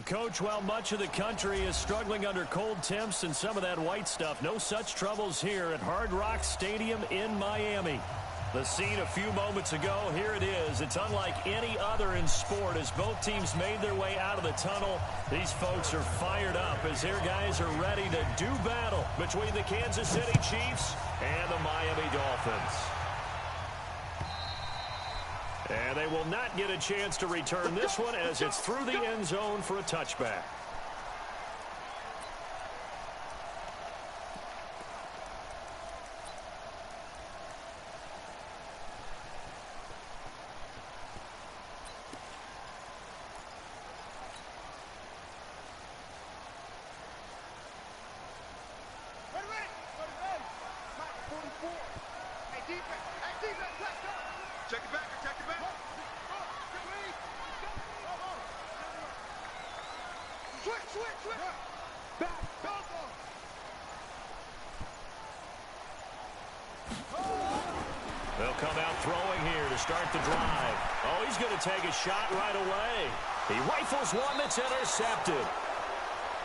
Coach, while much of the country is struggling under cold temps and some of that white stuff, no such troubles here at Hard Rock Stadium in Miami. The scene a few moments ago, here it is. It's unlike any other in sport as both teams made their way out of the tunnel. These folks are fired up as their guys are ready to do battle between the Kansas City Chiefs and the Miami Dolphins. And they will not get a chance to return this one as it's through the end zone for a touchback. They'll come out throwing here to start the drive. Oh, he's going to take a shot right away. He rifles one that's intercepted.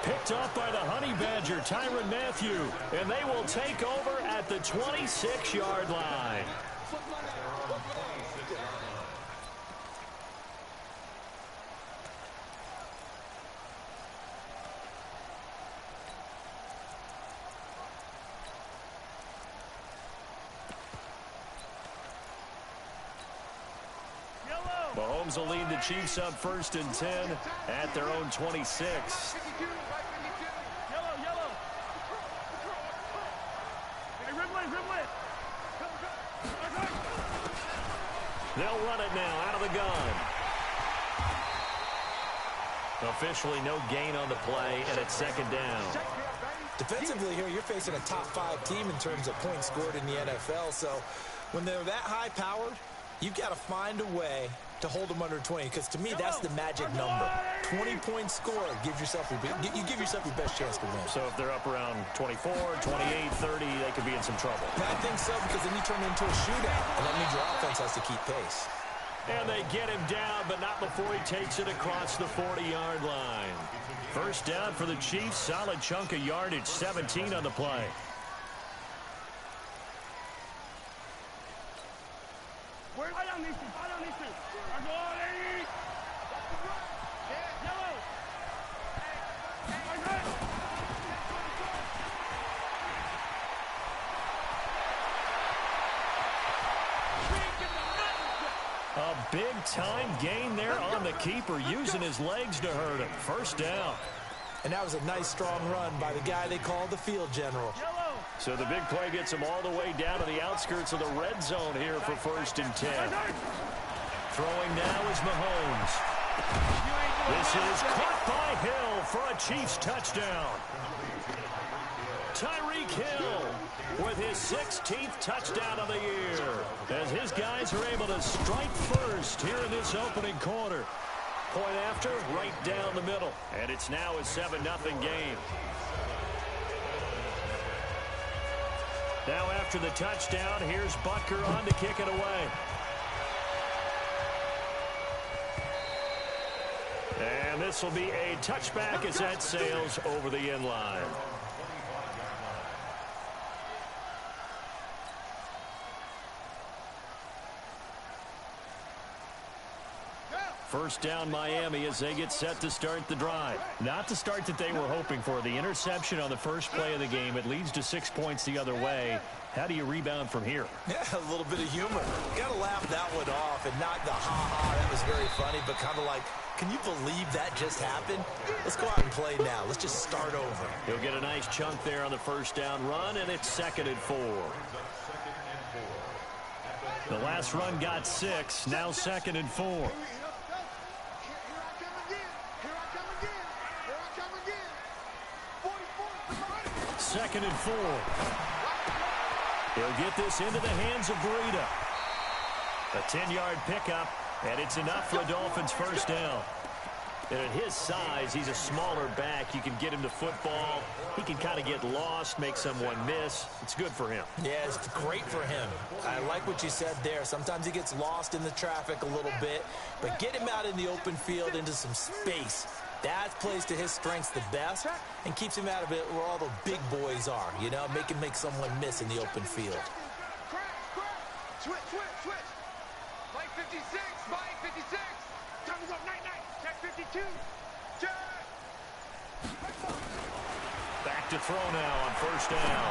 Picked up by the Honey Badger, Tyrann Mathieu. And they will take over at the 26-yard line. Mahomes will lead the Chiefs up 1st and 10 at their own 26. They'll run it now out of the gun. Officially no gain on the play, and it's 2nd down. Defensively here, you're facing a top 5 team in terms of points scored in the NFL. So when they're that high-powered, you've got to find a way to hold them under 20, because to me that's the magic number. 20 points scored, you give yourself your best chance to win. So if they're up around 24, 28, 30, they could be in some trouble. I think so, because then you turn it into a shootout, and that means your offense has to keep pace. And they get him down, but not before he takes it across the 40-yard line. 1st down for the Chiefs, solid chunk of yardage, 17 on the play. A big-time gain there on the keeper, using his legs to hurt him. 1st down. And that was a nice, strong run by the guy they call the field general. So the big play gets him all the way down to the outskirts of the red zone here for 1st and 10. Throwing now is Mahomes. This is caught by Hill for a Chiefs touchdown. Tyreek Hill with his 16th touchdown of the year as his guys are able to strike first here in this opening quarter. Point after, right down the middle. And it's now a 7-0 game. Now after the touchdown, here's Butker on to kick it away. And this will be a touchback as that sails over the end line. 1st down Miami as they get set to start the drive. Not the start that they were hoping for. The interception on the first play of the game. It leads to 6 points the other way. How do you rebound from here? Yeah, a little bit of humor. Got to laugh that one off and not the ha-ha. That was very funny, but kind of like, can you believe that just happened? Let's go out and play now. Let's just start over. He'll get a nice chunk there on the 1st down run, and it's 2nd and 4. The last run got 6. Now 2nd and 4. 2nd and 4. He'll get this into the hands of Breida. A 10-yard pickup, and it's enough for a Dolphins 1st down. And at his size, he's a smaller back. You can get him to football. He can kind of get lost, make someone miss. It's good for him. Yeah, it's great for him. I like what you said there. Sometimes he gets lost in the traffic a little bit, but get him out in the open field into some space. That plays to his strengths the best and keeps him out of it where all the big boys are, you know, make someone miss in the open field. Switch. Mike 56, Mike 56. Time to go, night. Check 52. Check. Back to throw now on first down.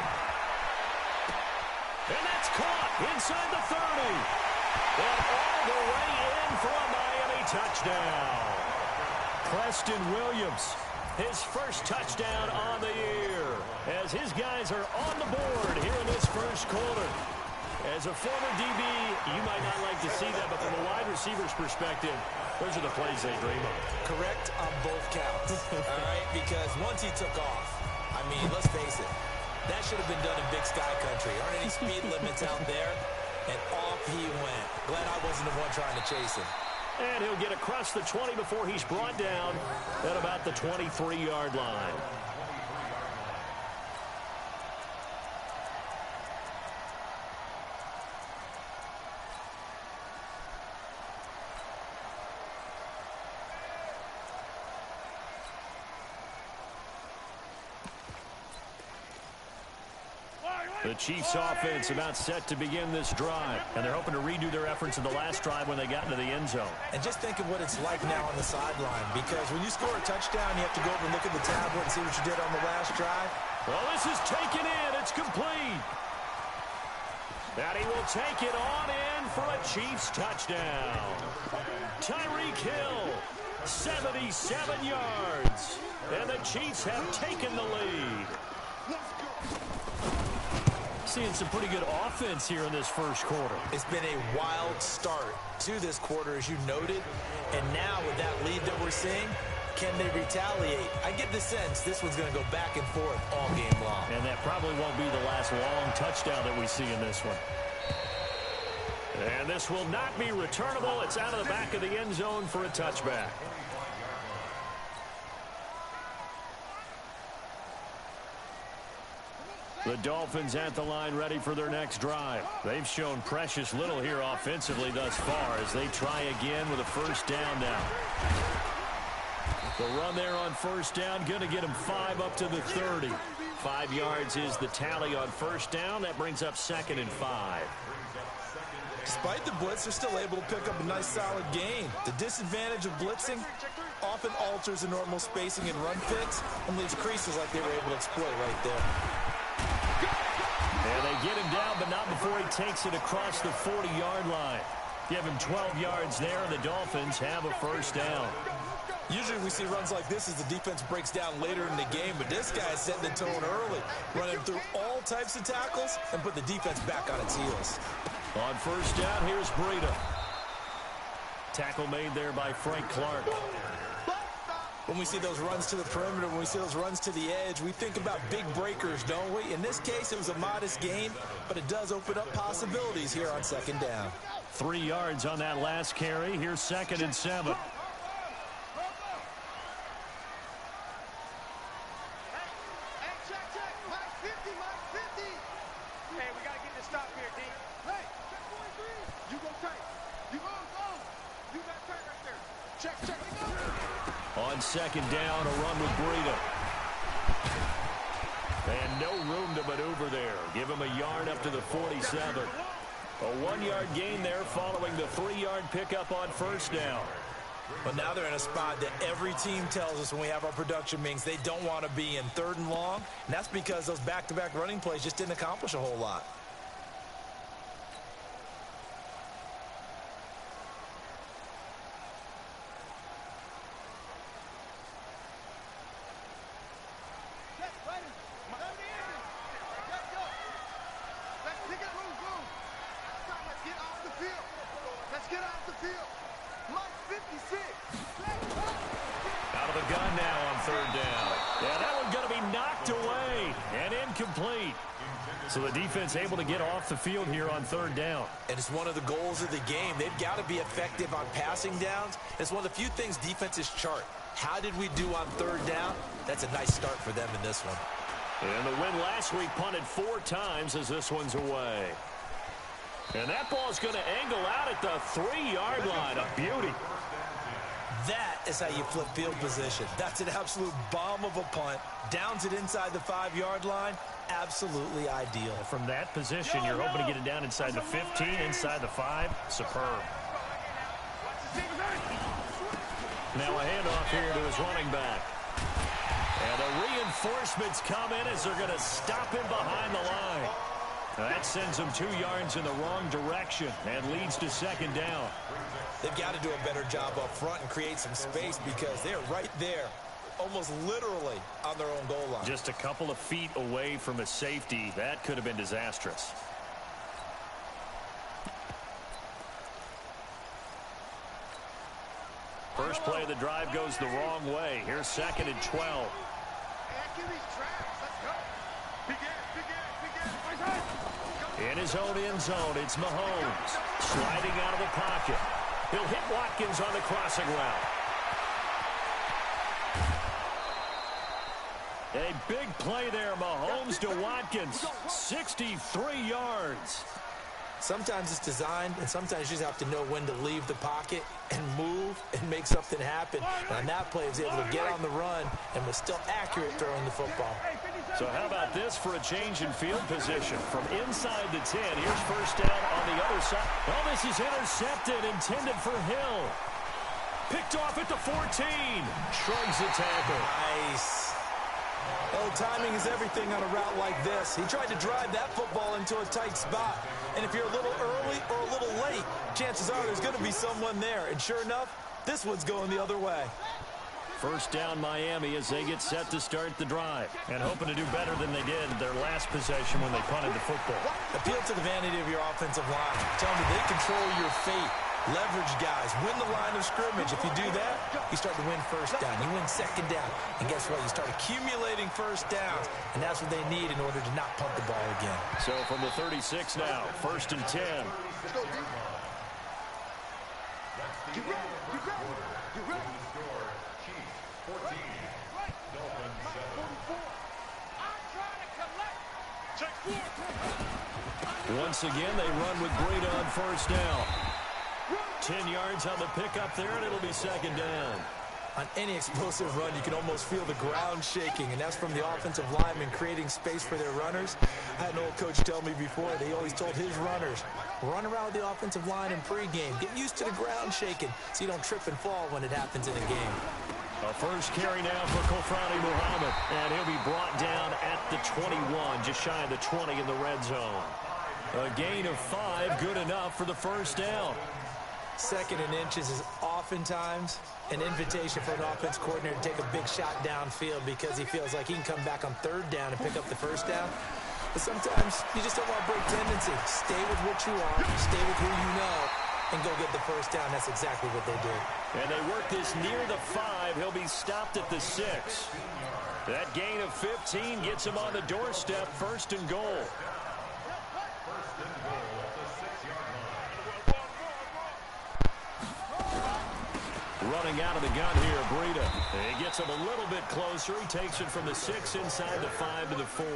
And that's caught inside the 30. And all the way in for a Miami touchdown. Preston Williams, his first touchdown on the year, as his guys are on the board here in this first quarter. As a former DB, you might not like to see that, but from a wide receiver's perspective, those are the plays they dream of. Correct on both counts, all right? Because once he took off, I mean, let's face it, that should have been done in Big Sky Country. Aren't any speed limits out there? And off he went. Glad I wasn't the one trying to chase him. And he'll get across the 20 before he's brought down at about the 23-yard line. The Chiefs offense about set to begin this drive. And they're hoping to redo their efforts in the last drive when they got into the end zone. And just think of what it's like now on the sideline, because when you score a touchdown, you have to go over and look at the tablet and see what you did on the last drive. Well, this is taken in. It's complete. And he will take it on in for a Chiefs touchdown. Tyreek Hill, 77 yards. And the Chiefs have taken the lead. Seeing some pretty good offense here in this first quarter. It's been a wild start to this quarter, as you noted. And now with that lead that we're seeing, can they retaliate? I get the sense this one's going to go back and forth all game long. And that probably won't be the last long touchdown that we see in this one. And this will not be returnable. It's out of the back of the end zone for a touchback. The Dolphins at the line ready for their next drive. They've shown precious little here offensively thus far as they try again with a first down now. The run there on first down, going to get them 5 up to the 30. 5 yards is the tally on first down. That brings up 2nd and 5. Despite the blitz, they're still able to pick up a nice solid gain. The disadvantage of blitzing often alters the normal spacing and run fits and leaves creases like they were able to exploit right there. And they get him down, but not before he takes it across the 40-yard line. Give him 12 yards there, and the Dolphins have a first down. Usually we see runs like this as the defense breaks down later in the game, but this guy is setting the tone early, running through all types of tackles and put the defense back on its heels. On first down, here's Breida. Tackle made there by Frank Clark. When we see those runs to the perimeter, when we see those runs to the edge, we think about big breakers, don't we? In this case, it was a modest gain, but it does open up possibilities here on second down. 3 yards on that last carry. Here's 2nd and 7. On second down, a run with Breida. And no room to maneuver there. Give him a yard up to the 47. A 1-yard gain there following the 3-yard pickup on first down. But now they're in a spot that every team tells us when we have our production meetings they don't want to be in, 3rd and long. And that's because those back-to-back running plays just didn't accomplish a whole lot. Out of the gun now on 3rd down. Yeah, that one's going to be knocked away and incomplete. So the defense able to get off the field here on 3rd down. And it's one of the goals of the game. They've got to be effective on passing downs. It's one of the few things defenses chart. How did we do on 3rd down? That's a nice start for them in this one. And the win last week punted 4 times as this one's away. And that ball's going to angle out at the 3-yard line. A beauty. That is how you flip field position. That's an absolute bomb of a punt. Downs it inside the 5-yard line. Absolutely ideal. From that position, you're hoping to get it down inside the 15, inside the 5. Superb. Now a handoff here to his running back. And the reinforcements come in as they're going to stop him behind the line. That sends him 2 yards in the wrong direction and leads to second down. They've got to do a better job up front and create some space because they're right there, almost literally on their own goal line. Just a couple of feet away from a safety. That could have been disastrous. First play of the drive goes the wrong way. Here's 2nd and 12. In his own end zone, it's Mahomes. Sliding out of the pocket. He'll hit Watkins on the crossing route. A big play there, Mahomes to Watkins. 63 yards. Sometimes it's designed, and sometimes you just have to know when to leave the pocket and move and make something happen. And on that play, he was able to get on the run and was still accurate throwing the football. So how about this for a change in field position? From inside the 10, here's first down on the other side. Oh, this is intercepted, intended for Hill. Picked off at the 14. Shrugs the tackle. Nice. Oh, timing is everything on a route like this. He tried to drive that football into a tight spot. And if you're a little early or a little late, chances are there's going to be someone there. And sure enough, this one's going the other way. First down Miami as they get set to start the drive. And hoping to do better than they did their last possession when they punted the football. Appeal to the vanity of your offensive line. Tell them they control your fate. Leverage guys. Win the line of scrimmage. If you do that, you start to win first down. You win second down. And guess what? You start accumulating first downs. And that's what they need in order to not punt the ball again. So from the 36 now, 1st and 10. Once again, they run with Breida on first down. 10 yards on the pickup there, and it'll be second down. On any explosive run, you can almost feel the ground shaking, and that's from the offensive linemen creating space for their runners. I had an old coach tell me before, that he always told his runners, run around with the offensive line in pregame. Get used to the ground shaking so you don't trip and fall when it happens in a game. A first carry now for Kofrani Muhammad, and he'll be brought down at the 21, just shy of the 20 in the red zone. A gain of 5, good enough for the first down. 2nd and inches is oftentimes an invitation for an offense coordinator to take a big shot downfield because he feels like he can come back on 3rd down and pick up the first down. But sometimes you just don't want to break tendency. Stay with what you are, stay with who you know, and go get the first down. That's exactly what they did. And they work this near the 5. He'll be stopped at the 6. That gain of 15 gets him on the doorstep, 1st and goal. Running out of the gun here, Breida. He gets him a little bit closer. He takes it from the 6 inside the 5 to the 4.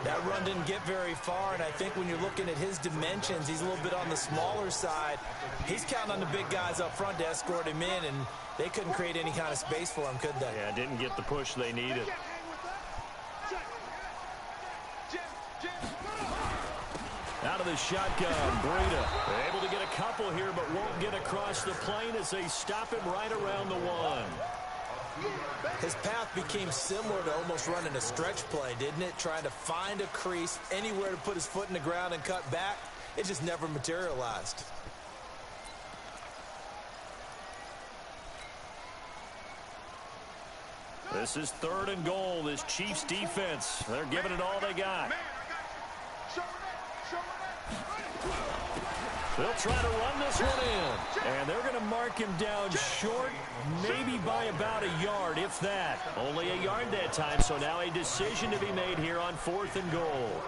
That run didn't get very far, and I think when you're looking at his dimensions, he's a little bit on the smaller side. He's counting on the big guys up front to escort him in, and they couldn't create any kind of space for him, could they? Yeah, didn't get the push they needed. Out of the shotgun, Breida able to get a couple here, but won't get across the plane as they stop him right around the 1. His path became similar to almost running a stretch play, didn't it? Trying to find a crease, anywhere to put his foot in the ground and cut back. It just never materialized. This is 3rd and goal. This Chiefs defense, they're giving it all they got. They'll try to run this one in. And they're going to mark him down short, maybe by about a yard, if that. Only a yard that time, so now a decision to be made here on 4th and goal.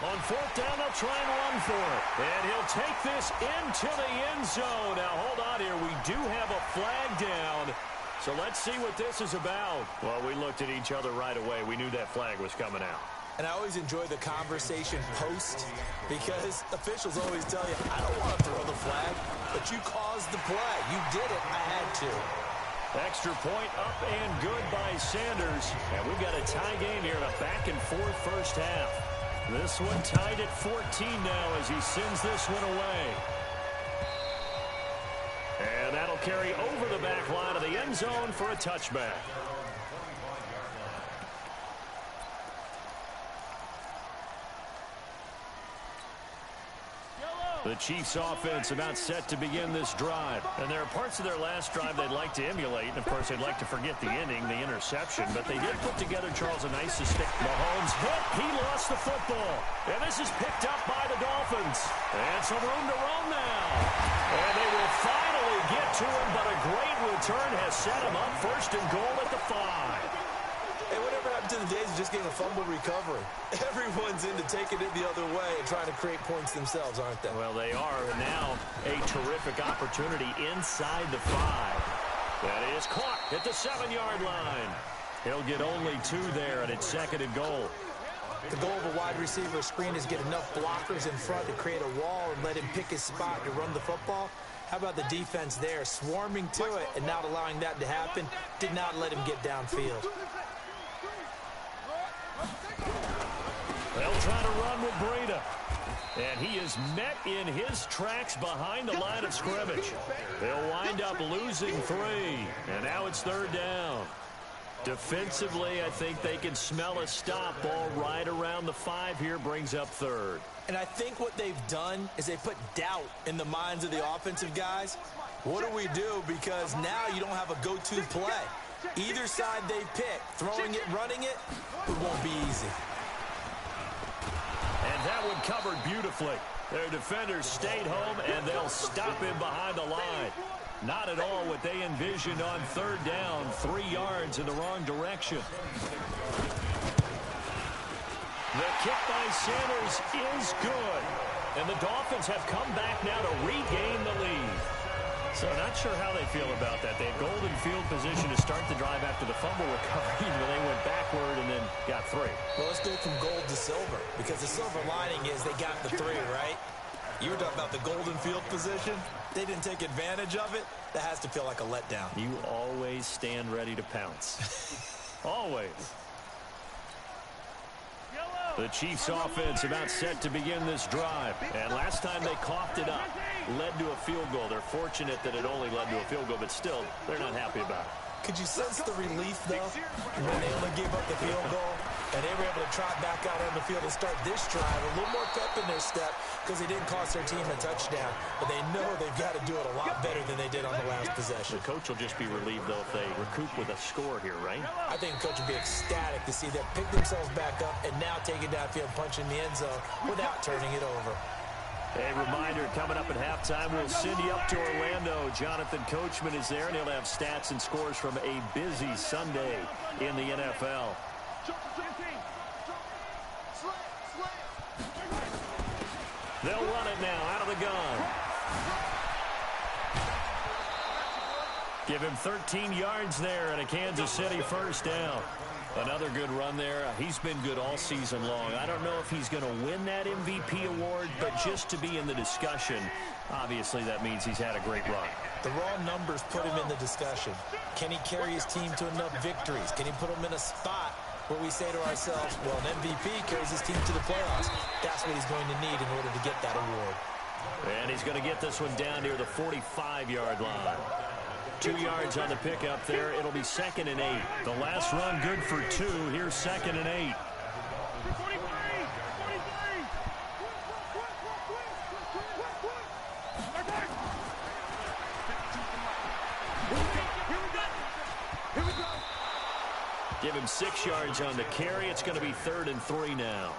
On 4th down, they'll try and run for it. And he'll take this into the end zone. Now, hold on here. We do have a flag down. So let's see what this is about. Well, we looked at each other right away. We knew that flag was coming out. And I always enjoy the conversation post because officials always tell you, I don't want to throw the flag, but you caused the play. You did it. I had to. Extra point up and good by Sanders. And we've got a tie game here in a back-and-forth first half. This one tied at 14 now as he sends this one away. And that'll carry over the back line of the end zone for a touchback. The Chiefs offense about set to begin this drive. And there are parts of their last drive they'd like to emulate. And, of course, they'd like to forget the ending, the interception. But they did put together, Charles, a nice sustain. Mahomes hit. He lost the football. And this is picked up by the Dolphins. And some room to roam now. And they will finally get to him. But a great return has set him up first and goal at the 5. Hey, whatever happened to the days of just getting a fumble recovery? Everyone's into taking it the other way and trying to create points themselves, aren't they? Well, they are. And now a terrific opportunity inside the 5. That is caught at the 7-yard line. He'll get only 2 there, and it's second and goal. The goal of a wide receiver screen is get enough blockers in front to create a wall and let him pick his spot to run the football. How about the defense there, swarming to it and not allowing that to happen? Did not let him get downfield. They'll try to run with Breida. And he is met in his tracks behind the line of scrimmage. They'll wind up losing 3. And now it's third down. Defensively, I think they can smell a stop. Ball right around the 5 here, brings up third. And I think what they've done is they put doubt in the minds of the offensive guys. What do we do? Because now you don't have a go-to play. Either side they pick, throwing it, running it, it won't be easy. And that one covered beautifully. Their defenders stayed home, and they'll stop him behind the line. Not at all what they envisioned on third down. 3 yards in the wrong direction. The kick by Sanders is good. And the Dolphins have come back now to regain the lead. So not sure how they feel about that. They had golden field position to start the drive after the fumble recovery, but they went backward and then got 3. Well, let's go from gold to silver, because the silver lining is they got the 3, right? You were talking about the golden field position. They didn't take advantage of it. That has to feel like a letdown. You always stand ready to pounce. Always. The Chiefs offense about set to begin this drive. And last time they coughed it up, led to a field goal. They're fortunate that it only led to a field goal, but still, they're not happy about it. Could you sense the relief, though, when they only gave up the field goal and they were able to trot back out on the field and start this drive? A little more pep in their step because they didn't cost their team a touchdown, but they know they've got to do it a lot better than they did on the last possession. The coach will just be relieved, though, if they recoup with a score here, right? I think the coach will be ecstatic to see them pick themselves back up and now take it downfield, punch in the end zone without turning it over. A reminder, coming up at halftime, we'll send you up to Orlando. Jonathan Coachman is there, and he'll have stats and scores from a busy Sunday in the NFL. They'll run it now out of the gun. Give him 13 yards there and a Kansas City first down. Another good run there. He's been good all season long. I don't know if he's going to win that MVP award, but just to be in the discussion, obviously that means he's had a great run. The raw numbers put him in the discussion. Can he carry his team to enough victories? Can he put them in a spot where we say to ourselves, well, an MVP carries his team to the playoffs. That's what he's going to need in order to get that award. And he's going to get this one down near the 45-yard line. 2 yards on the pickup there. It'll be 2nd and 8. The last run good for 2. Here's 2nd and 8. Give him 6 yards on the carry. It's going to be 3rd and 3 now.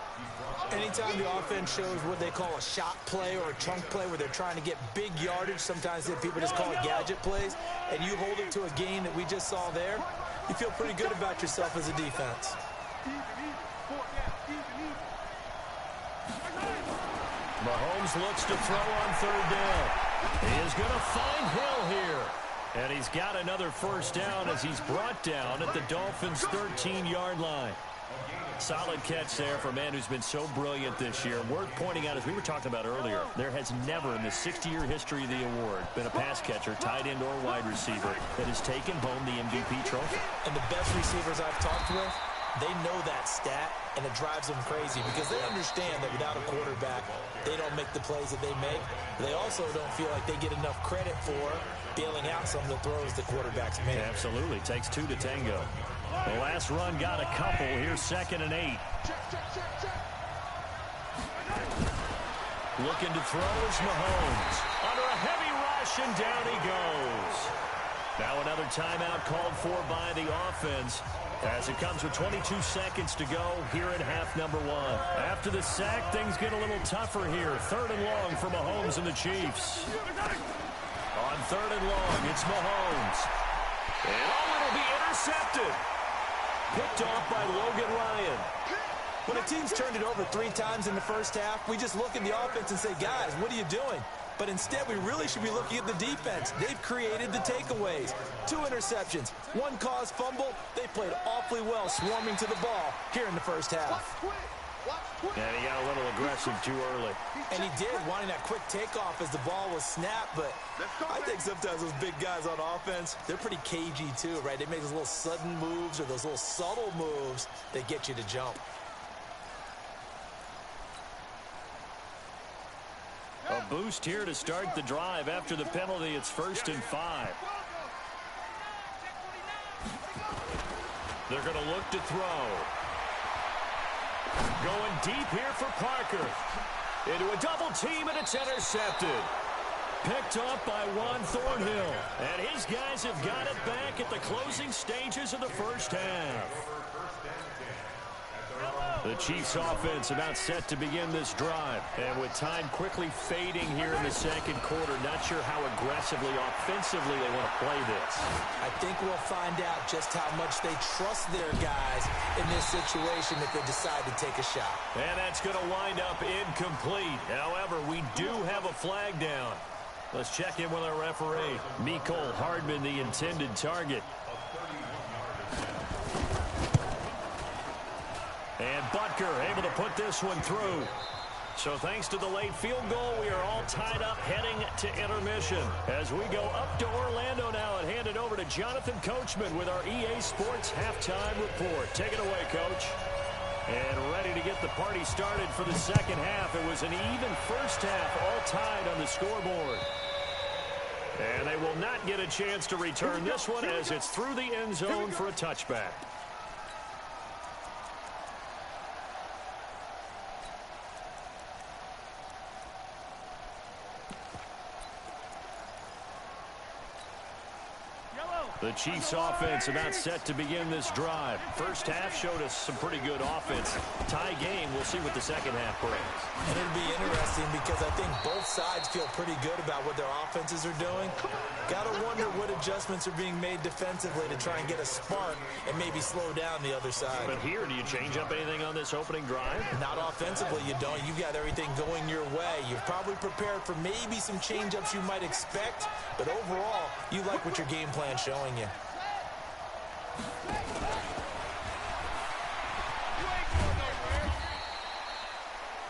Anytime the offense shows what they call a shot play or a chunk play where they're trying to get big yardage, sometimes people just call it gadget plays, and you hold it to a gain that we just saw there, you feel pretty good about yourself as a defense. Mahomes looks to throw on 3rd down. He is going to find Hill here. And he's got another first down as he's brought down at the Dolphins' 13-yard line. Solid catch there for a man who's been so brilliant this year. Worth pointing out, as we were talking about earlier, there has never in the 60-year history of the award been a pass catcher, tight end, or wide receiver that has taken home the MVP trophy. And the best receivers I've talked with, they know that stat, and it drives them crazy because they understand that without a quarterback, they don't make the plays that they make. They also don't feel like they get enough credit for bailing out some of the throws the quarterbacks make. Absolutely. Takes two to tango. The last run got a couple. Here's 2nd and 8. Looking to throw is Mahomes. Under a heavy rush, and down he goes. Now another timeout called for by the offense as it comes with 22 seconds to go here in half number 1. After the sack, things get a little tougher here. 3rd and long for Mahomes and the Chiefs. On 3rd and long, it's Mahomes. And it'll be intercepted. Picked off by Logan Ryan. When a team's turned it over 3 times in the first half, we just look at the offense and say, guys, what are you doing? But instead, we really should be looking at the defense. They've created the takeaways. 2 interceptions, 1 caused fumble. They played awfully well swarming to the ball here in the first half. And he got a little aggressive too early. And he did, wanting that quick takeoff as the ball was snapped. But I think sometimes those big guys on offense, they're pretty cagey too, right? They make those little sudden moves or those little subtle moves that get you to jump. A boost here to start the drive. After the penalty, it's 1st and 5. They're going to look to throw. Going deep here for Parker. Into a double team, and it's intercepted. Picked off by Juan Thornhill. And his guys have got it back at the closing stages of the first half. The Chiefs offense about set to begin this drive. And with time quickly fading here in the second quarter, not sure how aggressively, offensively they want to play this. I think we'll find out just how much they trust their guys in this situation if they decide to take a shot. And that's going to wind up incomplete. However, we do have a flag down. Let's check in with our referee. Mecole Hardman, the intended target. And Butker able to put this one through. So thanks to the late field goal, we are all tied up heading to intermission. As we go up to Orlando now and hand it over to Jonathan Coachman with our EA Sports Halftime Report. Take it away, Coach. And ready to get the party started for the second half. It was an even first half, all tied on the scoreboard. And they will not get a chance to return this one as it's through the end zone for a touchback. The Chiefs offense about set to begin this drive. First half showed us some pretty good offense. Tie game, we'll see what the second half brings. And it'll be interesting because I think both sides feel pretty good about what their offenses are doing. Got to wonder what adjustments are being made defensively to try and get a spark and maybe slow down the other side. But here, do you change up anything on this opening drive? Not offensively, you don't. You've got everything going your way. You've probably prepared for maybe some change-ups you might expect, but overall, you like what your game plan's showing you.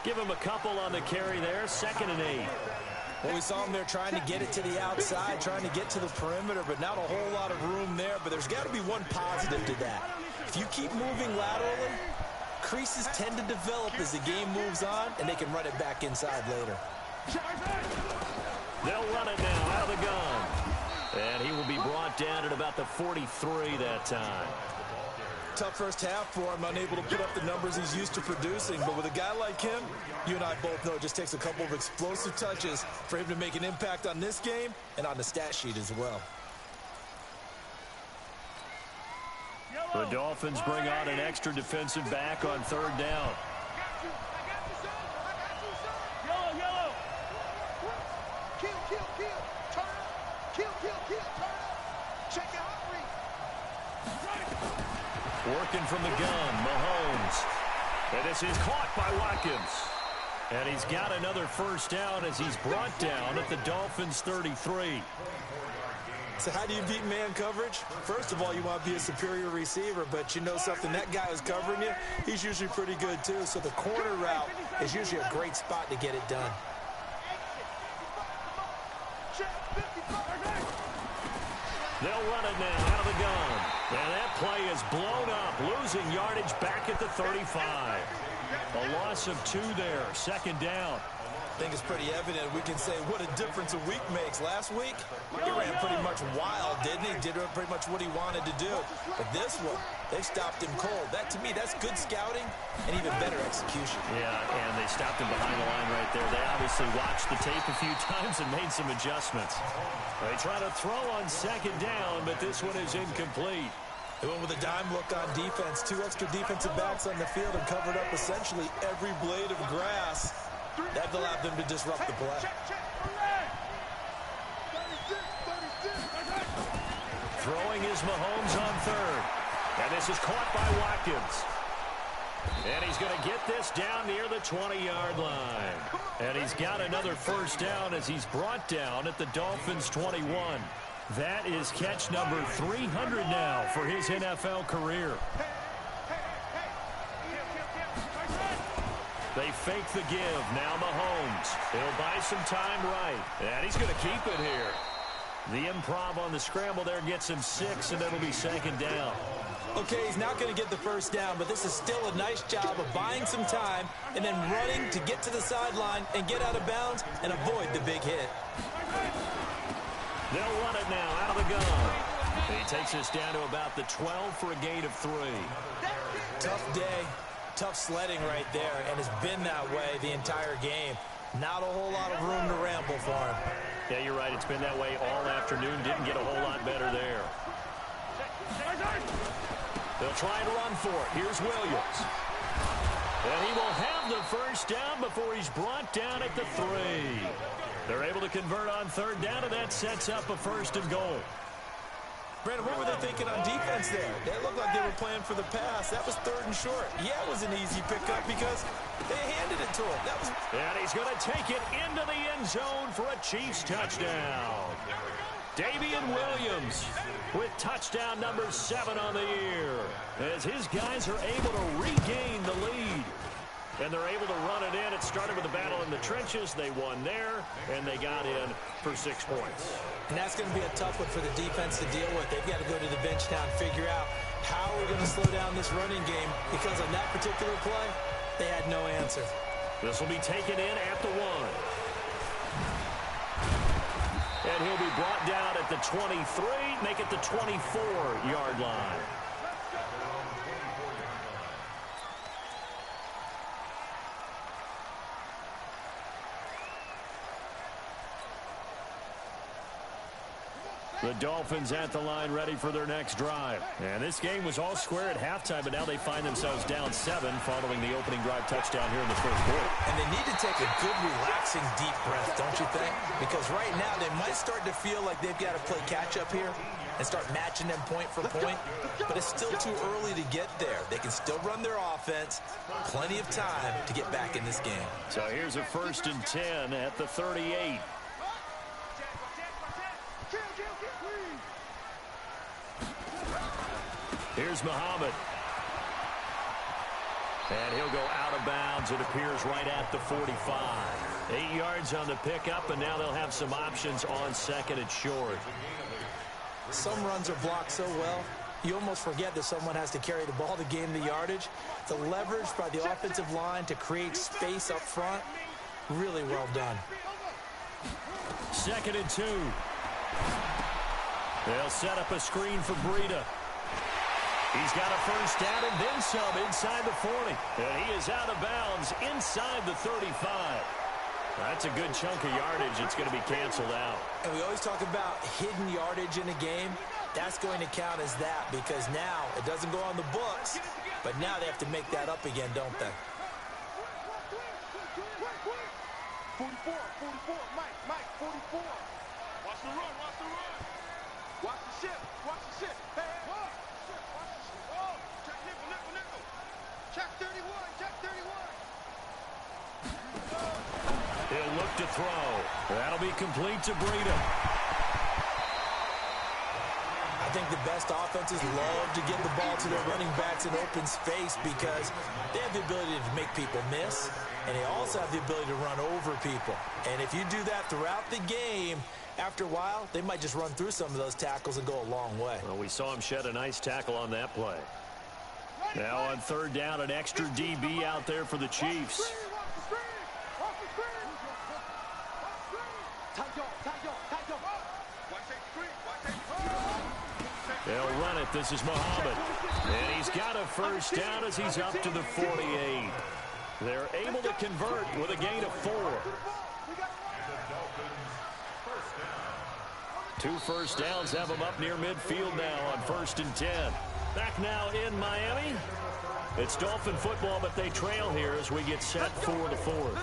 Give him a couple on the carry there. 2nd and 8. Well, we saw him there trying to get it to the outside, trying to get to the perimeter, but not a whole lot of room there. But there's got to be one positive to that. If you keep moving laterally, creases tend to develop as the game moves on, and they can run it back inside later. They'll run it now out of the gun. And he will be brought down at about the 43 that time. Tough first half for him, unable to put up the numbers he's used to producing. But with a guy like him, you and I both know it just takes a couple of explosive touches for him to make an impact on this game and on the stat sheet as well. The Dolphins bring on an extra defensive back on 3rd down. Working from the gun, Mahomes. And this is caught by Watkins. And he's got another first down as he's brought down at the Dolphins' 33. So how do you beat man coverage? First of all, you want to be a superior receiver, but you know something, that guy who's covering you, he's usually pretty good too. So the corner route is usually a great spot to get it done. They'll run it now out of the gun. And that play is blown up, losing yardage back at the 35. A loss of 2 there, second down. I think it's pretty evident. We can say what a difference a week makes. Last week, he ran pretty much wild, didn't he? Did pretty much what he wanted to do. But this one, they stopped him cold. That, to me, that's good scouting and even better execution. Yeah, and they stopped him behind the line right there. They obviously watched the tape a few times and made some adjustments. They try to throw on second down, but this one is incomplete. They went with a dime look on defense. 2 extra defensive backs on the field and covered up essentially every blade of grass. That allowed them to disrupt the play. Throwing is Mahomes on third. And this is caught by Watkins. And he's going to get this down near the 20-yard line. And he's got another first down as he's brought down at the Dolphins' 21. That is catch number 300 now for his NFL career. They fake the give. Now Mahomes. He'll buy some time right. And he's going to keep it here. The improv on the scramble there gets him 6, and it'll be second down. Okay, he's not going to get the first down, but this is still a nice job of buying some time and then running to get to the sideline and get out of bounds and avoid the big hit. They'll run it now out of the gun. He takes us down to about the 12 for a gain of 3. Tough day. Tough sledding right there, and it's been that way the entire game. Not a whole lot of room to ramble for him. Yeah, you're right. It's been that way all afternoon. Didn't get a whole lot better there. They'll try and run for it. Here's Williams. And he will have the first down before he's brought down at the 3. They're able to convert on third down, and that sets up a 1st and goal. Brandon, what were they thinking on defense there? They looked like they were playing for the pass. That was 3rd and short. Yeah, it was an easy pickup because they handed it to him. And he's going to take it into the end zone for a Chiefs touchdown. Davian Williams with touchdown number 7 on the year as his guys are able to regain the lead. And they're able to run it in. It started with a battle in the trenches. They won there, and they got in for 6 points. And that's going to be a tough one for the defense to deal with. They've got to go to the bench now and figure out how we're going to slow down this running game, because on that particular play, they had no answer. This will be taken in at the 1. And he'll be brought down at the 23, make it the 24-yard line. The Dolphins at the line ready for their next drive. And this game was all square at halftime, but now they find themselves down 7 following the opening drive touchdown here in the first quarter. And they need to take a good, relaxing, deep breath, don't you think? Because right now they might start to feel like they've got to play catch-up here and start matching them point for point. But it's still too early to get there. They can still run their offense. Plenty of time to get back in this game. So here's a 1st and 10 at the 38. Here's Muhammad. And he'll go out of bounds, it appears, right at the 45. 8 yards on the pickup, and now they'll have some options on 2nd and short. Some runs are blocked so well, you almost forget that someone has to carry the ball to gain the yardage. The leverage by the offensive line to create space up front, really well done. 2nd and 2. They'll set up a screen for Breida. He's got a first down and then some inside the 40. And he is out of bounds inside the 35. That's a good chunk of yardage. It's going to be canceled out. And we always talk about hidden yardage in a game. That's going to count as that, because now it doesn't go on the books, but now they have to make that up again, don't they? 44, Mike, 44. Watch the run, watch the run. Watch the ship, watch the ship. Hey, what? Oh, check nickel. Check 31, check 31. He'll look to throw. That'll be complete to Breida. think the best offenses love to get the ball to their running backs in open space because they have the ability to make people miss, and they also have the ability to run over people. And if you do that throughout the game, after a while, they might just run through some of those tackles and go a long way. Well, we saw him shed a nice tackle on that play. Now on third down, an extra DB out there for the Chiefs. They'll run it. This is Muhammad. And he's got a first down as he's up to the 48. They're able to convert with a gain of 4. 2 first downs have them up near midfield now on 1st and 10. Back now in Miami. It's Dolphin football, but they trail here as we get set for the 4th.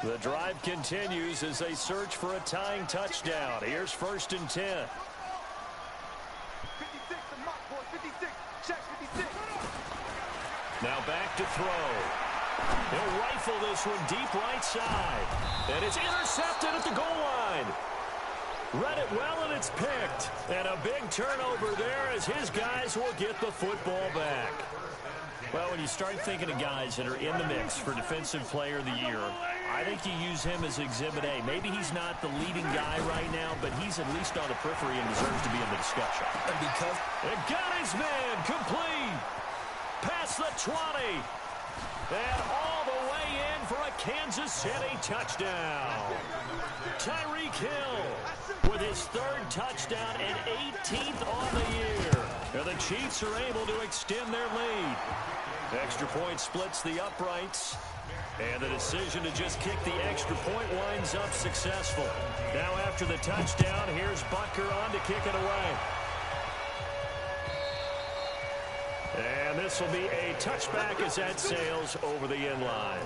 The drive continues as they search for a tying touchdown. Here's 1st and 10. 56 to Mock, boy. 56. Check 56. Now back to throw. He'll rifle this one deep right side. And it's intercepted at the goal line. Read it well, and it's picked. And a big turnover there as his guys will get the football back. Well, when you start thinking of guys that are in the mix for Defensive Player of the Year, I think you use him as Exhibit A. Maybe he's not the leading guy right now, but he's at least on the periphery and deserves to be in the discussion. And because it got his man complete. Past the 20. And all the way in for a Kansas City touchdown. Tyreek Hill with his 3rd touchdown and 18th on the year. And the Chiefs are able to extend their lead. Extra point splits the uprights. And the decision to just kick the extra point winds up successful. Now after the touchdown, here's Butker on to kick it away. And this will be a touchback as that sails over the end line.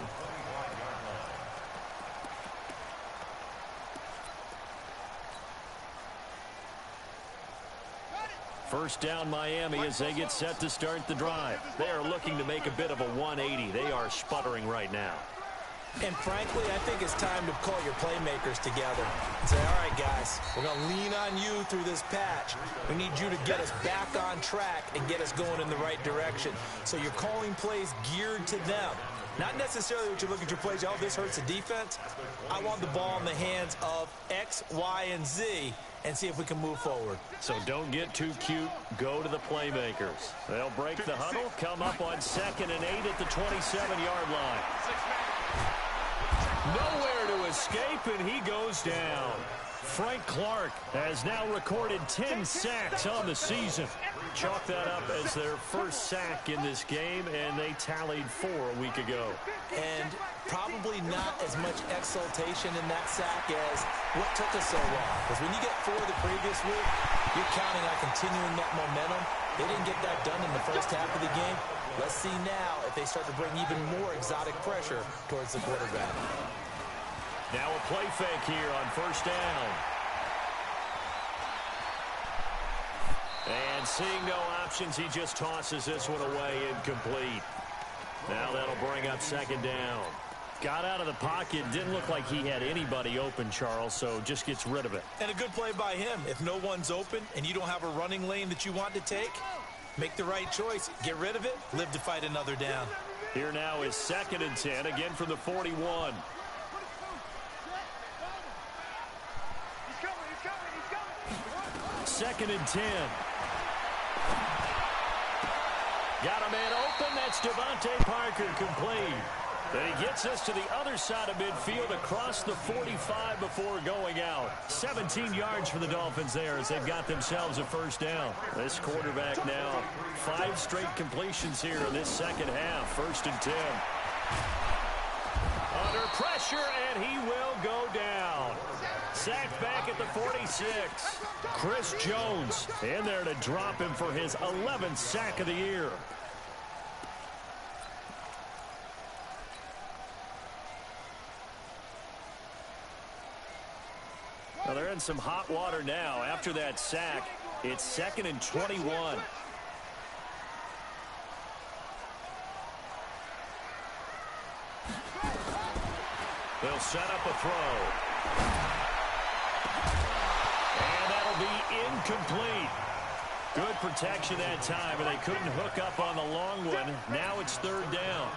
First down Miami as they get set to start the drive. They are looking to make a bit of a 180. They are sputtering right now. And frankly, I think it's time to call your playmakers together and say, all right, guys, we're going to lean on you through this patch. We need you to get us back on track and get us going in the right direction. So you're calling plays geared to them. Not necessarily what you're looking at your plays, oh, this hurts the defense. I want the ball in the hands of X, Y, and Z and see if we can move forward. So don't get too cute. Go to the playmakers. They'll break the huddle, come up on 2nd and 8 at the 27-yard line. Nowhere to escape, and he goes down. Frank Clark has now recorded 10 sacks on the season. Chalk that up as their first sack in this game, and they tallied 4 a week ago. And probably not as much exultation in that sack as what took us so long. Because when you get 4 the previous week, you're counting on continuing that momentum. They didn't get that done in the first half of the game. Let's see now if they start to bring even more exotic pressure towards the quarterback. Now a play fake here on 1st down. And seeing no options, he just tosses this one away incomplete. Now that'll bring up 2nd down. Got out of the pocket. Didn't look like he had anybody open, Charles, so just gets rid of it. And a good play by him. If no one's open and you don't have a running lane that you want to take, make the right choice. Get rid of it. Live to fight another down. Here now is 2nd and 10, again from the 41. Second and 10. Got a man open. That's Devontae Parker complete. And he gets us to the other side of midfield across the 45 before going out. 17 yards for the Dolphins there as they've got themselves a first down. This quarterback now 5 straight completions here in this second half. 1st and 10. Under pressure, and he will go down. Sacked back at the 46. Chris Jones in there to drop him for his 11th sack of the year. Well, they're in some hot water now. After that sack, it's 2nd and 21. They'll set up a throw. And that'll be incomplete. Good protection that time, and they couldn't hook up on the long one. Now it's 3rd down.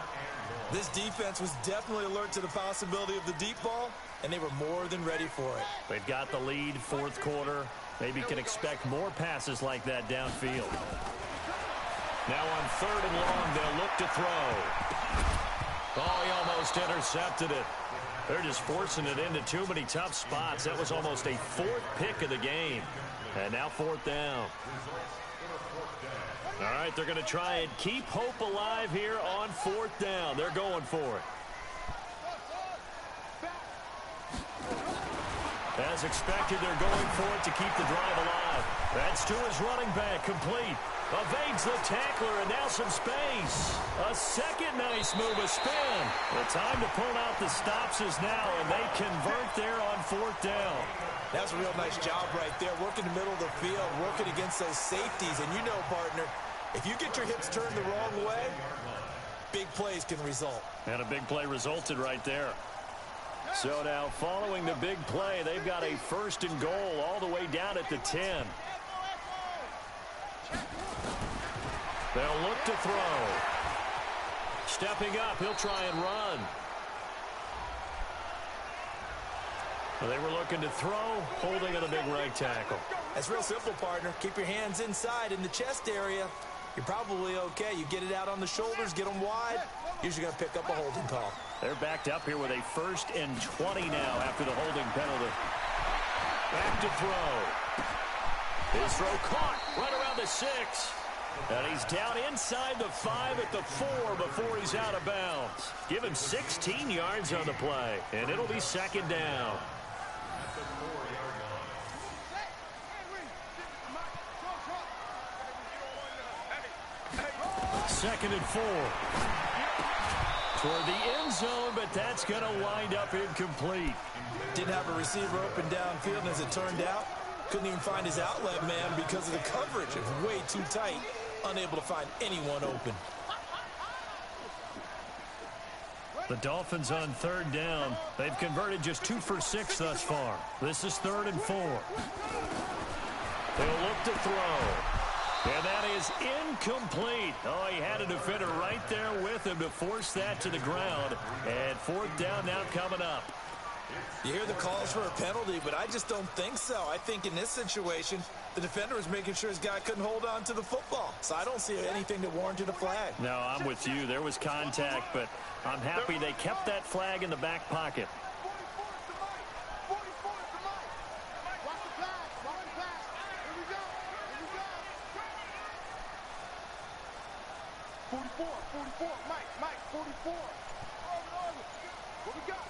This defense was definitely alert to the possibility of the deep ball, and they were more than ready for it. They've got the lead, 4th quarter. Maybe can expect more passes like that downfield. Now on 3rd and long, they'll look to throw. Oh, he almost intercepted it. They're just forcing it into too many tough spots. That was almost a 4th pick of the game. And now 4th down. All right, they're going to try and keep hope alive here on 4th down. They're going for it. As expected, they're going for it to keep the drive alive. That's to his running back, complete. Evades the tackler, and now some space. A second nice move, a spin. The time to pull out the stops is now, and they convert there on 4th down. That's a real nice job right there, working the middle of the field, working against those safeties. And you know, partner, if you get your hips turned the wrong way, big plays can result. And a big play resulted right there. So now, following the big play, they've got a 1st and goal all the way down at the 10. They'll look to throw. Stepping up, he'll try and run. Well, they were looking to throw, holding on the big right tackle. That's real simple, partner. Keep your hands inside in the chest area. You're probably okay. You get it out on the shoulders, get them wide. Usually going to pick up a holding call. They're backed up here with a 1st and 20 now after the holding penalty. Back to throw. His throw caught right around the 6. And he's down inside the 5 at the 4 before he's out of bounds. Give him 16 yards on the play, and it'll be 2nd down. 2nd and 4. Toward the end zone, but that's going to wind up incomplete. Didn't have a receiver open downfield, and as it turned out, couldn't even find his outlet man because of the coverage. It was way too tight, unable to find anyone open. The Dolphins on 3rd down. They've converted just 2 for 6 thus far. This is 3rd and 4. They'll look to throw. And that is incomplete. Oh, he had a defender right there with him to force that to the ground. And 4th down now coming up. You hear the calls for a penalty, but I just don't think so. I think in this situation, the defender was making sure his guy couldn't hold on to the football. So I don't see anything that warranted a flag. No, I'm with you. There was contact, but I'm happy they kept that flag in the back pocket. 44, Mike, 44. What we got?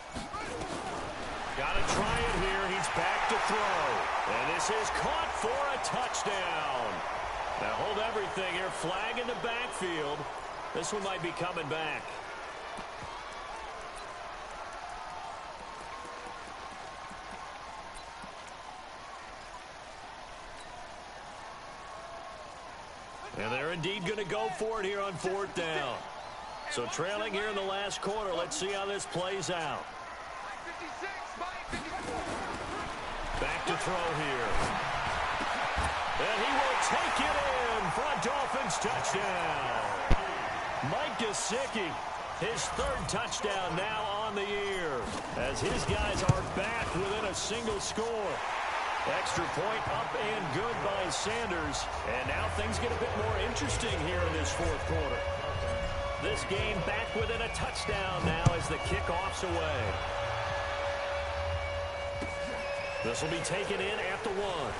Got to try it here. He's back to throw. And this is caught for a touchdown. Now hold everything here. Flag in the backfield. This one might be coming back. And they're indeed going to go for it here on 4th down. So trailing here in the last quarter. Let's see how this plays out. Back to throw here. And he will take it in for a Dolphins touchdown. Mike Gesicki, his 3rd touchdown now on the year, as his guys are back within a single score. Extra point up and good by Sanders. And now things get a bit more interesting here in this 4th quarter. This game back within a touchdown now as the kickoff's away. This will be taken in at the 1.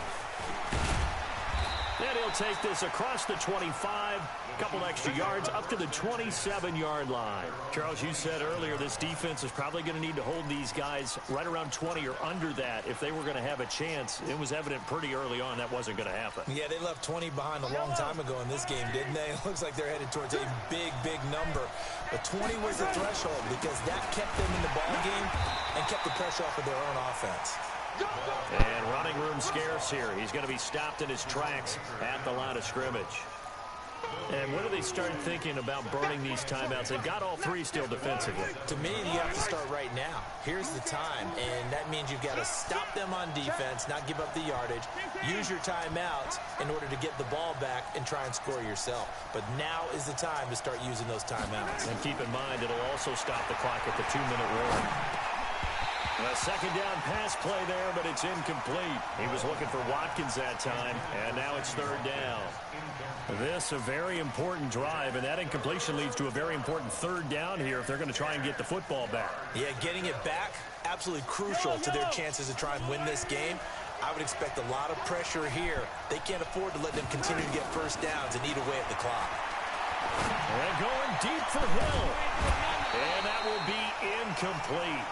And he'll take this across the 25. A couple extra yards up to the 27-yard line. Charles, you said earlier this defense is probably going to need to hold these guys right around 20 or under that if they were going to have a chance. It was evident pretty early on that wasn't going to happen. Yeah, they left 20 behind a long time ago in this game, didn't they? It looks like they're headed towards a big, big number. But 20 was the threshold because that kept them in the ball game and kept the pressure off of their own offense. And running room scarce here. He's going to be stopped in his tracks at the line of scrimmage. And when do they start thinking about burning these timeouts? They've got all three still defensively. To me, you have to start right now. Here's the time, and that means you've got to stop them on defense, not give up the yardage, use your timeouts in order to get the ball back and try and score yourself. But now is the time to start using those timeouts. And keep in mind, it'll also stop the clock at the 2-minute warning. A second down pass play there, but it's incomplete. He was looking for Watkins that time, and now it's third down. This a very important drive, and that incompletion leads to a very important third down here if they're going to try and get the football back. Yeah, getting it back, absolutely crucial to their chances to try and win this game. I would expect a lot of pressure here. They can't afford to let them continue to get first downs and eat away at the clock. And going deep for Hill. And that will be incomplete.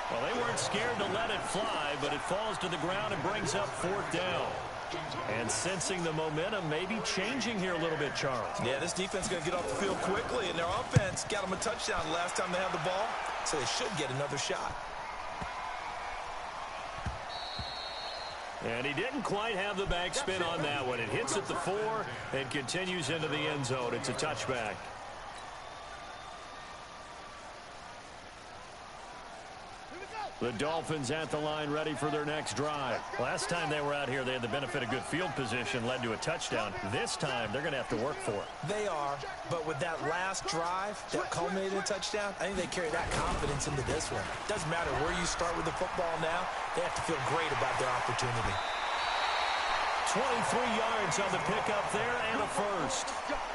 Well, they weren't scared to let it fly, but it falls to the ground and brings up fourth down. And sensing the momentum maybe changing here a little bit, Charles. Yeah, this defense is going to get off the field quickly, and their offense got them a touchdown the last time they had the ball, so they should get another shot. And he didn't quite have the backspin on that one. It hits at the 4 and continues into the end zone. It's a touchback. The Dolphins at the line ready for their next drive. Last time they were out here, they had the benefit of good field position, led to a touchdown. This time, they're going to have to work for it. They are, but with that last drive that culminated in a touchdown, I think they carry that confidence into this one. Doesn't matter where you start with the football now, they have to feel great about their opportunity. 23 yards on the pickup there and a first.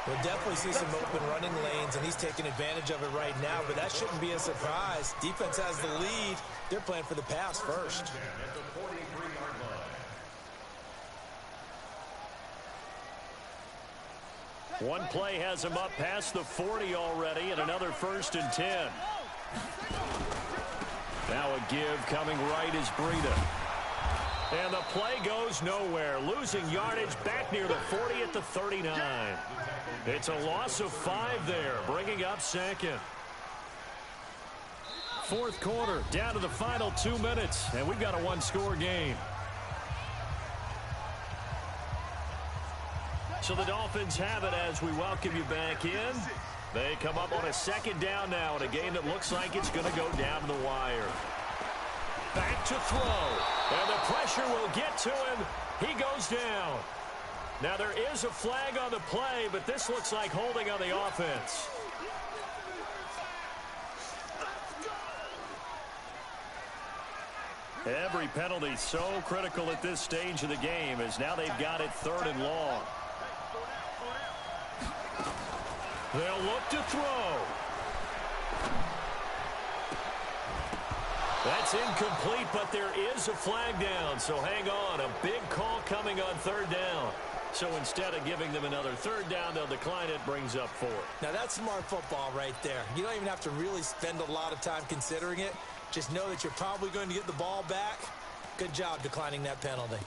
We'll definitely see some open running lanes, and he's taking advantage of it right now, but that shouldn't be a surprise. Defense has the lead. They're playing for the pass first. One play has him up past the 40 already, and another 1st and 10. Now a give coming right is Breida. And the play goes nowhere. Losing yardage back near the 40 at the 39. It's a loss of 5 there, bringing up second. Fourth quarter, down to the final 2 minutes, and we've got a one-score game. So the Dolphins have it as we welcome you back in. They come up on a second down now in a game that looks like it's going to go down to the wire. Back to throw. And the pressure will get to him. He goes down. Now there is a flag on the play, but this looks like holding on the offense. Every penalty so critical at this stage of the game as now they've got it 3rd and long. They'll look to throw. That's incomplete, but there is a flag down, so hang on. A big call coming on 3rd down. So instead of giving them another 3rd down, they'll decline it, brings up 4. Now that's smart football right there. You don't even have to really spend a lot of time considering it. Just know that you're probably going to get the ball back. Good job declining that penalty.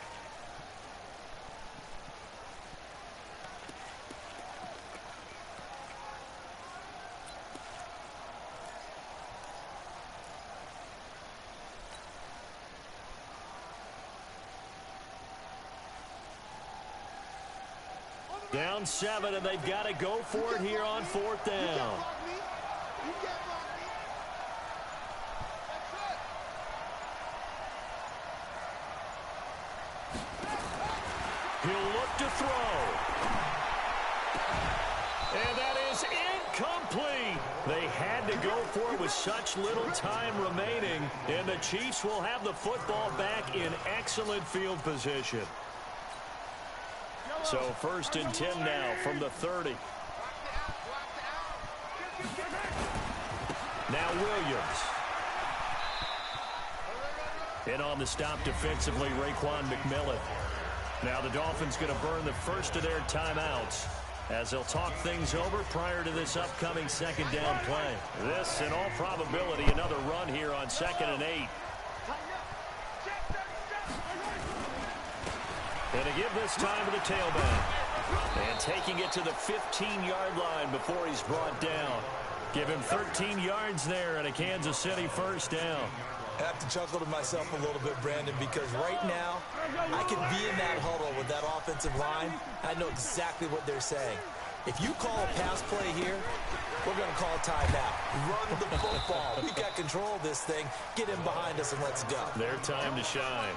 Down 7, and they've got to go for it here on 4th down. He'll look to throw. And that is incomplete. They had to go for it with such little time remaining, and the Chiefs will have the football back in excellent field position. So 1st and 10 now from the 30. Now Williams. In on the stop defensively, Raekwon McMillan. Now the Dolphins going to burn the first of their timeouts as they'll talk things over prior to this upcoming 2nd down play. This, in all probability, another run here on 2nd and 8. And to give this time to the tailback. And taking it to the 15-yard line before he's brought down. Give him 13 yards there and a Kansas City 1st down. I have to chuckle to myself a little bit, Brandon, because right now I could be in that huddle with that offensive line. I know exactly what they're saying. If you call a pass play here, we're going to call a timeout. Run the football. We got control of this thing. Get in behind us and let's go. Their time to shine.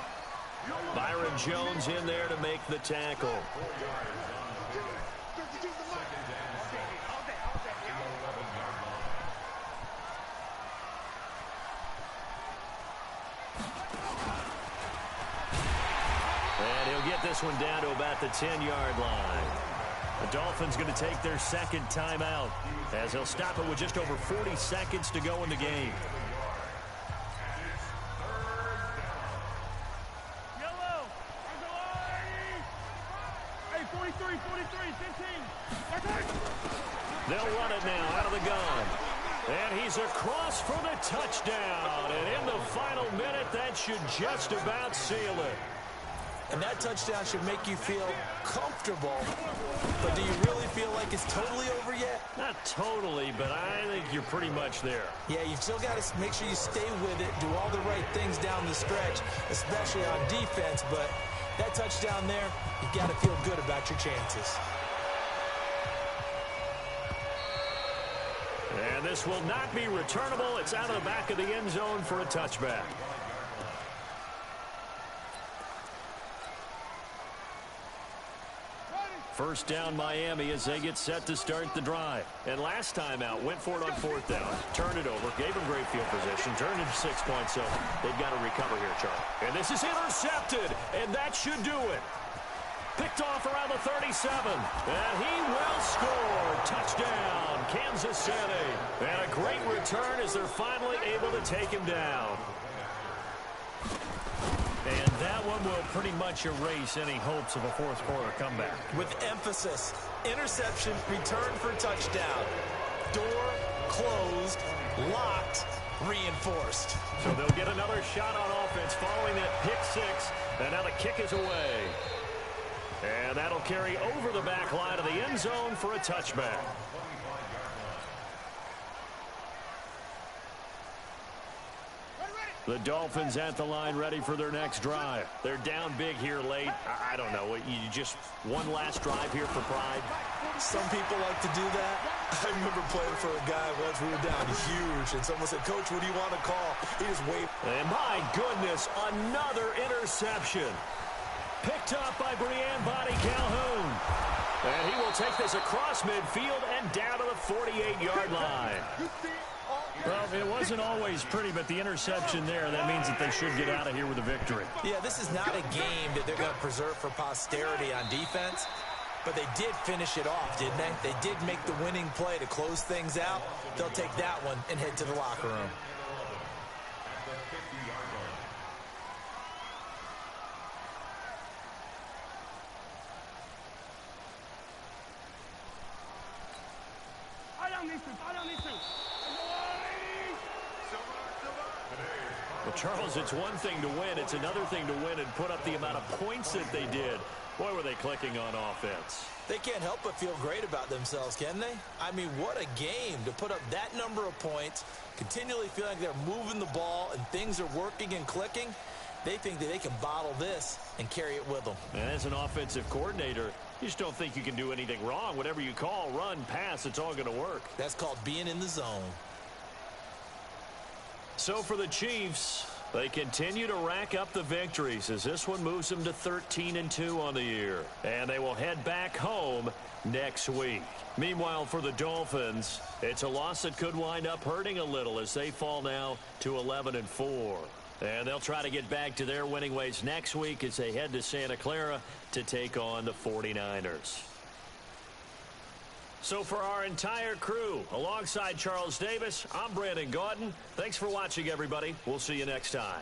Byron Jones in there to make the tackle. And he'll get this one down to about the 10-yard line. The Dolphins going to take their second timeout as they'll stop it with just over 40 seconds to go in the game. Yellow. Hey, 43, 15. They'll run it now out of the gun. And he's across for the touchdown. And in the final minute, that should just about seal it. And that touchdown should make you feel comfortable. But do you really feel like it's totally over yet? Not totally, but I think you're pretty much there. Yeah, you've still got to make sure you stay with it, do all the right things down the stretch, especially on defense. But that touchdown there, you got to feel good about your chances. And this will not be returnable. It's out of the back of the end zone for a touchback. First down Miami as they get set to start the drive. And last time out, went for it on fourth down, turned it over, gave them great field position, turned it to 6 points, so they've got to recover here, Charlie. And this is intercepted, and that should do it. Picked off around the 37, and he will score. Touchdown, Kansas City. And a great return as they're finally able to take him down. And that one will pretty much erase any hopes of a fourth quarter comeback. With emphasis, interception, return for touchdown. Door closed, locked, reinforced. So they'll get another shot on offense following that pick six. And now the kick is away. And that'll carry over the back line of the end zone for a touchback. The Dolphins at the line ready for their next drive. They're down big here late. I don't know. You just one last drive here for pride. Some people like to do that. I remember playing for a guy once. We were down huge, and someone said, "Coach, what do you want to call?" He just waved. And my goodness, another interception. Picked up by Brian Body Calhoun. And he will take this across midfield and down to the 48-yard line. Well, it wasn't always pretty, but the interception there, that means that they should get out of here with a victory. Yeah, this is not a game that they're going to preserve for posterity on defense, but they did finish it off, didn't they? They did make the winning play to close things out. They'll take that one and head to the locker room. Well, Charles, it's one thing to win. It's another thing to win and put up the amount of points that they did. Boy, were they clicking on offense. They can't help but feel great about themselves, can they? I mean, what a game to put up that number of points, continually feeling like they're moving the ball and things are working and clicking. They think that they can bottle this and carry it with them. And as an offensive coordinator, you just don't think you can do anything wrong. Whatever you call, run, pass, it's all going to work. That's called being in the zone. So for the Chiefs, they continue to rack up the victories as this one moves them to 13-2 on the year. And they will head back home next week. Meanwhile, for the Dolphins, it's a loss that could wind up hurting a little as they fall now to 11-4. And they'll try to get back to their winning ways next week as they head to Santa Clara to take on the 49ers. So for our entire crew, alongside Charles Davis, I'm Brandon Gaudin. Thanks for watching, everybody. We'll see you next time.